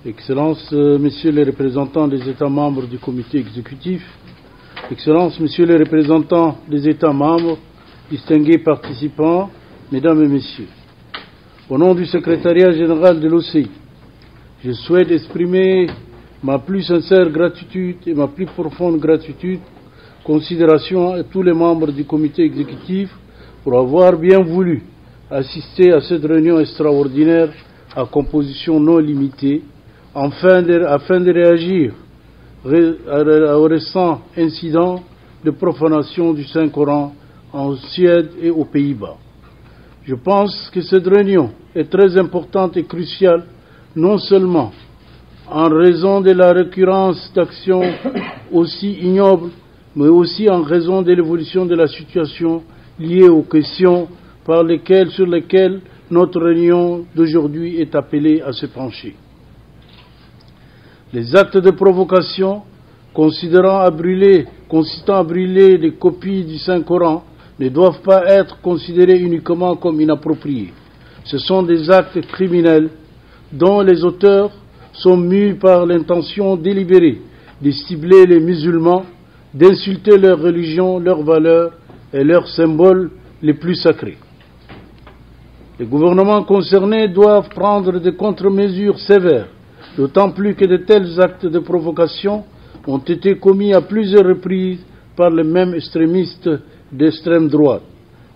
Excellences, Messieurs les représentants des États membres du comité exécutif, Excellences, Messieurs les représentants des États membres, distingués participants, Mesdames et Messieurs, au nom du secrétariat général de l'OCI, je souhaite exprimer ma plus sincère gratitude et ma plus profonde gratitude, considération à tous les membres du comité exécutif pour avoir bien voulu assister à cette réunion extraordinaire à composition non limitée afin de réagir au récent incident de profanation du Saint-Coran en Suède et aux Pays-Bas. Je pense que cette réunion est très importante et cruciale, non seulement en raison de la récurrence d'actions aussi ignobles, mais aussi en raison de l'évolution de la situation liée aux questions sur lesquelles notre réunion d'aujourd'hui est appelée à se pencher. Les actes de provocation consistant à brûler des copies du Saint-Coran ne doivent pas être considérés uniquement comme inappropriés. Ce sont des actes criminels dont les auteurs sont mus par l'intention délibérée de cibler les musulmans, d'insulter leur religion, leurs valeurs et leurs symboles les plus sacrés. Les gouvernements concernés doivent prendre des contre-mesures sévères, d'autant plus que de tels actes de provocation ont été commis à plusieurs reprises par les mêmes extrémistes d'extrême droite.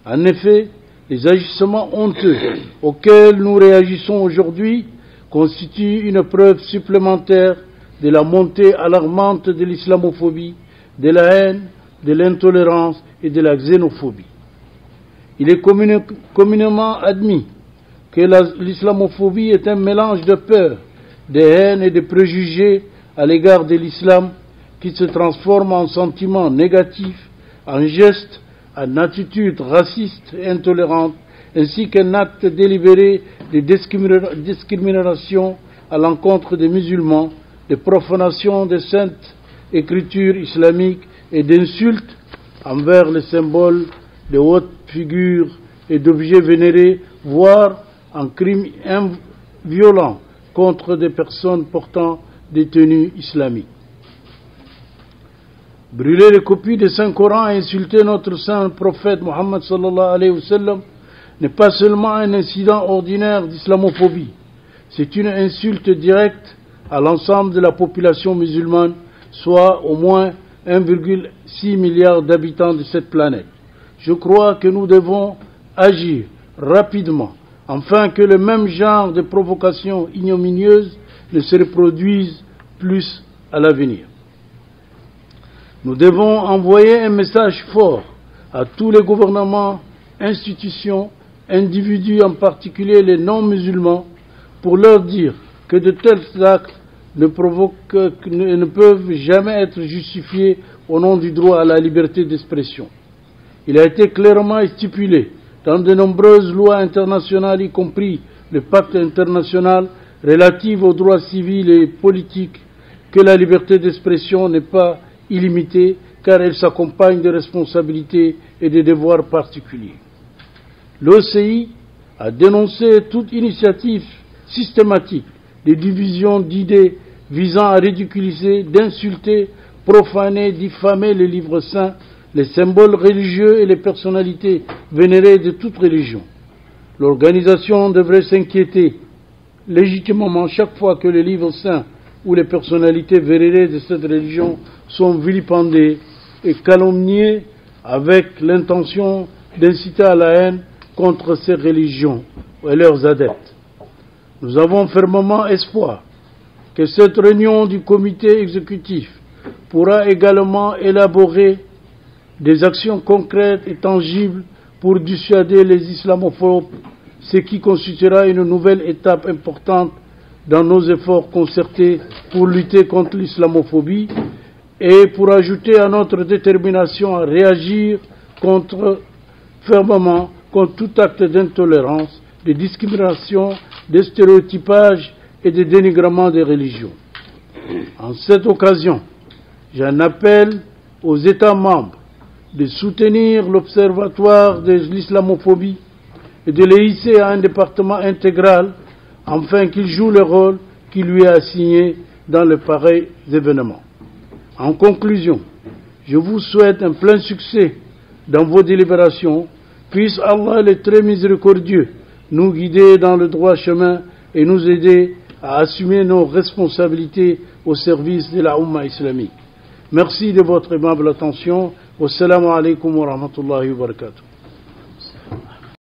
En effet, les agissements honteux auxquels nous réagissons aujourd'hui constituent une preuve supplémentaire de la montée alarmante de l'islamophobie, de la haine, de l'intolérance et de la xénophobie. Il est communément admis que l'islamophobie est un mélange de peur, de haine et de préjugés à l'égard de l'islam qui se transforme en sentiment négatif, en geste, en attitude raciste et intolérante, ainsi qu'un acte délibéré de discrimination à l'encontre des musulmans, de profanation des saintes écritures islamiques et d'insultes envers les symboles de hautes figures et d'objets vénérés, voire en crimes violents contre des personnes portant des tenues islamiques. Brûler les copies des Saint-Coran et insulter notre saint prophète Mohammed sallallahu alayhi wa sallam n'est pas seulement un incident ordinaire d'islamophobie, c'est une insulte directe à l'ensemble de la population musulmane, soit au moins 1,6 milliard d'habitants de cette planète. Je crois que nous devons agir rapidement afin que le même genre de provocation ignominieuse ne se reproduise plus à l'avenir. Nous devons envoyer un message fort à tous les gouvernements, institutions, individus, en particulier les non-musulmans, pour leur dire que de tels actes ne peuvent jamais être justifiés au nom du droit à la liberté d'expression. Il a été clairement stipulé dans de nombreuses lois internationales, y compris le pacte international relatif aux droits civils et politiques, que la liberté d'expression n'est pas illimitée car elle s'accompagne de responsabilités et de devoirs particuliers. L'OCI a dénoncé toute initiative systématique de division d'idées visant à ridiculiser, d'insulter, profaner, diffamer les livres saints, les symboles religieux et les personnalités vénérées de toute religion. L'organisation devrait s'inquiéter légitimement chaque fois que les livres saints ou les personnalités vénérées de cette religion sont vilipendés et calomniés avec l'intention d'inciter à la haine contre ces religions et leurs adeptes. Nous avons fermement espoir que cette réunion du comité exécutif pourra également élaborer des actions concrètes et tangibles pour dissuader les islamophobes, ce qui constituera une nouvelle étape importante dans nos efforts concertés pour lutter contre l'islamophobie et pour ajouter à notre détermination à réagir fermement contre tout acte d'intolérance, de discrimination, de stéréotypage et de dénigrement des religions. En cette occasion, j'en appelle aux États membres de soutenir l'Observatoire de l'islamophobie et de les hisser à un département intégral afin qu'ils jouent le rôle qui lui est assigné dans de pareils événements. En conclusion, je vous souhaite un plein succès dans vos délibérations. Puisse Allah le très miséricordieux nous guider dans le droit chemin et nous aider à assumer nos responsabilités au service de la Ummah islamique. Merci de votre aimable attention. Wassalamu alaikum wa rahmatullahi wa barakatuh.